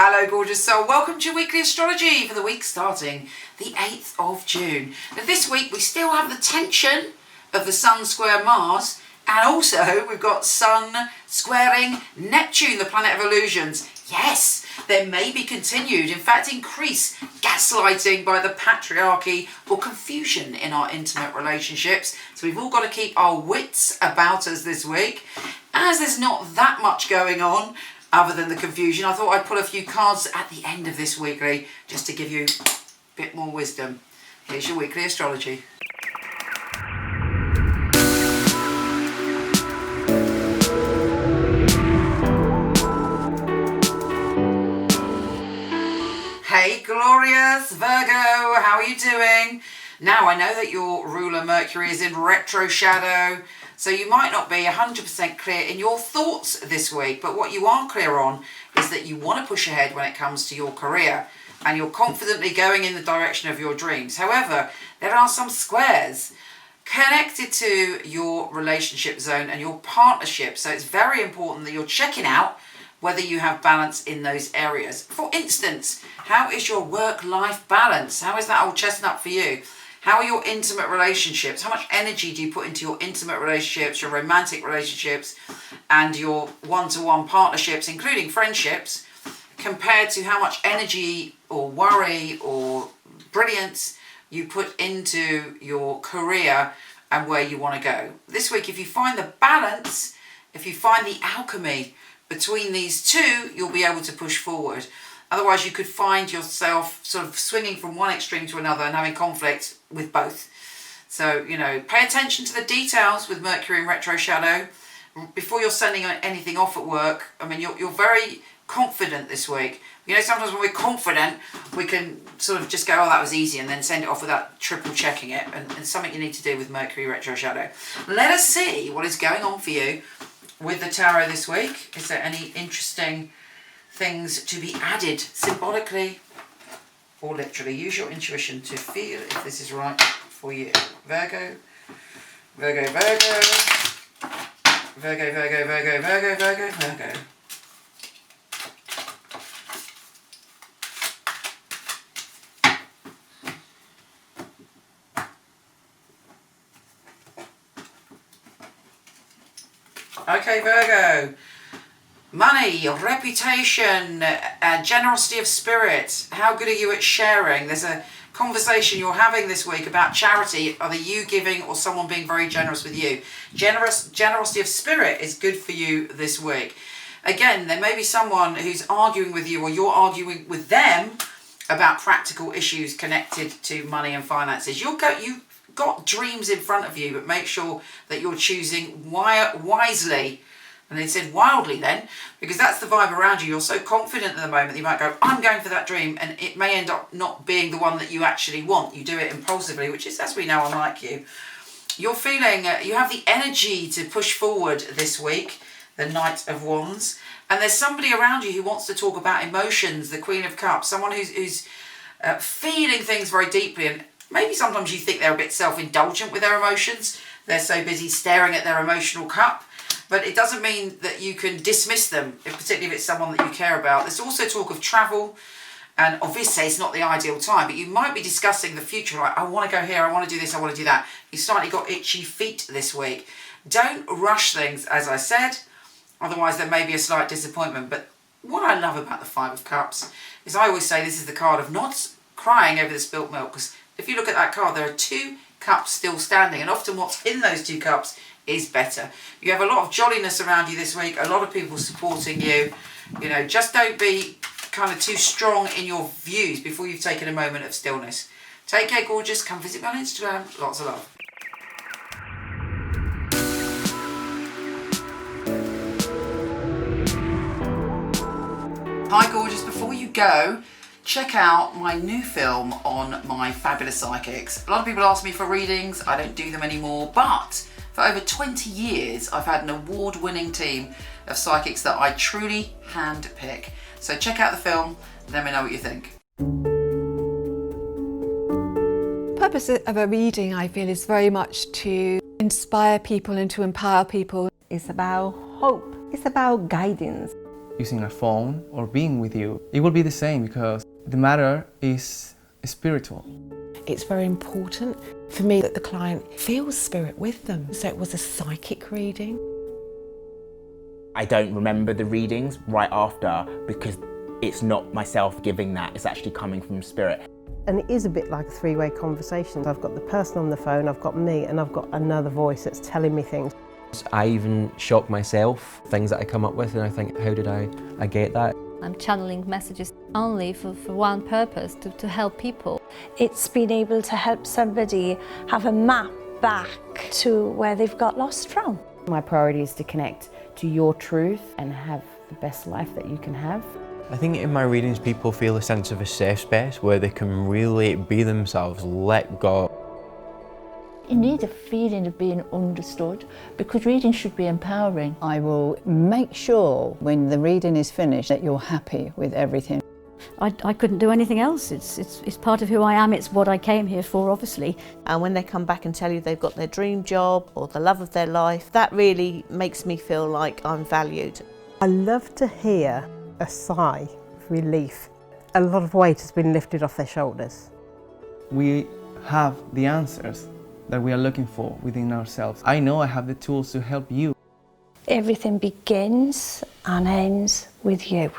Hello gorgeous soul, welcome to your weekly astrology for the week starting the 8th of June. Now this week we still have the tension of the Sun square Mars, and also we've got Sun squaring Neptune, the planet of illusions. Yes, there may be continued, in fact increased, gaslighting by the patriarchy or confusion in our intimate relationships. So we've all got to keep our wits about us this week. As there's not that much going on other than the confusion, I thought I'd pull a few cards at the end of this weekly just to give you a bit more wisdom. Here's your weekly astrology. Hey glorious Virgo, how are you doing? Now I know that your ruler Mercury is in retro shadow, so you might not be 100% clear in your thoughts this week, but what you are clear on is that you want to push ahead when it comes to your career and you're confidently going in the direction of your dreams. However, there are some squares connected to your relationship zone and your partnership, so it's very important that you're checking out whether you have balance in those areas. For instance, how is your work-life balance? How is that old chestnut for you? How are your intimate relationships? How much energy do you put into your intimate relationships, your romantic relationships, and your one-to-one partnerships, including friendships, compared to how much energy or worry or brilliance you put into your career and where you want to go? This week, if you find the balance, if you find the alchemy between these two, you'll be able to push forward. Otherwise, you could find yourself sort of swinging from one extreme to another and having conflict with both. So, you know, pay attention to the details with Mercury in retro shadow. Before you're sending anything off at work, I mean, you're very confident this week. You know, sometimes when we're confident, we can sort of just go, oh, that was easy, and then send it off without triple checking it. And something you need to do with Mercury retro shadow. Let us see what is going on for you with the tarot this week. Is there any interesting things to be added symbolically or literally? Use your intuition to feel if this is right for you. Virgo, Virgo, Virgo, Virgo, Virgo, Virgo, Virgo, Virgo, Virgo. Okay, Virgo. Money, reputation, generosity of spirit. How good are you at sharing? There's a conversation you're having this week about charity, either you giving or someone being very generous with you. Generosity of spirit is good for you this week. Again, there may be someone who's arguing with you or you're arguing with them about practical issues connected to money and finances. You've got dreams in front of you, but make sure that you're choosing wisely. And they said wildly then, because that's the vibe around you. You're so confident at the moment that you might go, I'm going for that dream, and it may end up not being the one that you actually want. You do it impulsively, which is, as we know, unlike you. You're feeling, you have the energy to push forward this week, the Knight of Wands. And there's somebody around you who wants to talk about emotions, the Queen of Cups, someone who's feeling things very deeply. And maybe sometimes you think they're a bit self-indulgent with their emotions. They're so busy staring at their emotional cup. But it doesn't mean that you can dismiss them, particularly if it's someone that you care about. There's also talk of travel, and obviously it's not the ideal time, but you might be discussing the future, like, I want to go here, I want to do this, I want to do that. You've slightly got itchy feet this week. Don't rush things, as I said, otherwise there may be a slight disappointment. But what I love about the Five of Cups is I always say this is the card of not crying over the spilt milk, because if you look at that card, there are two cups still standing, and often what's in those two cups is better. You have a lot of jolliness around you this week, a lot of people supporting you. You know, just don't be kind of too strong in your views before you've taken a moment of stillness. Take care, gorgeous. Come visit me on Instagram. Lots of love. Hi, gorgeous. Before you go, check out my new film on my fabulous psychics. A lot of people ask me for readings. I don't do them anymore, but for over 20 years, I've had an award-winning team of psychics that I truly hand-pick. So check out the film, let me know what you think. The purpose of a reading, I feel, is very much to inspire people and to empower people. It's about hope. It's about guidance. using a phone or being with you, it will be the same because the matter is spiritual. It's very important for me that the client feels spirit with them. So it was a psychic reading. I don't remember the readings right after because it's not myself giving that, it's actually coming from spirit. And it is a bit like a three-way conversation. I've got the person on the phone, I've got me, and I've got another voice that's telling me things. I even shock myself, things that I come up with, and I think, how did I get that? I'm channeling messages only for one purpose, to help people. It's been able to help somebody have a map back to where they've got lost from. My priority is to connect to your truth and have the best life that you can have. I think in my readings people feel a sense of a safe space where they can really be themselves, let go. You need a feeling of being understood because reading should be empowering. I will make sure when the reading is finished that you're happy with everything. I couldn't do anything else. It's part of who I am. It's what I came here for, obviously. And when they come back and tell you they've got their dream job or the love of their life, that really makes me feel like I'm valued. I love to hear a sigh of relief. A lot of weight has been lifted off their shoulders. We have the answers that we are looking for within ourselves. I know I have the tools to help you. Everything begins and ends with you.